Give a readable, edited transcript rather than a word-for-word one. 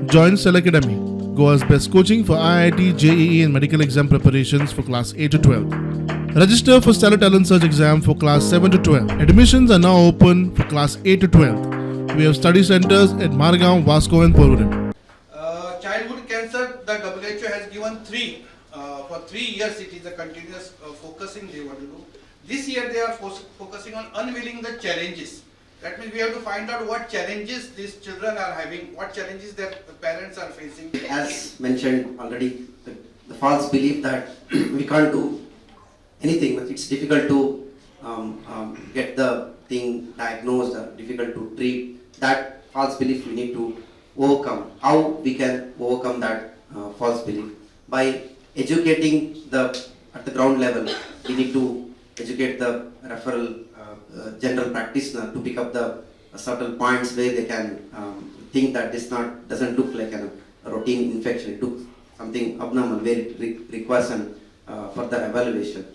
Join Cell Academy, Goa's best coaching for IIT, JEE and medical exam preparations for class 8 to 12. Register for Stellar Talent Search exam for class 7 to 12. Admissions are now open for class 8 to 12. We have study centers at Margao, Vasco and Prudent. Childhood cancer, the WHO has given three. For 3 years it is a continuous focusing they want to do. This year they are focusing on unveiling the challenges. That means we have to find out what challenges these children are having, what challenges their parents are facing. As mentioned already, the false belief that we can't do anything, but it's difficult to get the thing diagnosed, difficult to treat. That false belief we need to overcome. How we can overcome that false belief? By educating at the ground level. We need to educate the referral general practitioner to pick up the subtle points where they can think that this doesn't look like a routine infection. It looks something abnormal where it requires an further evaluation.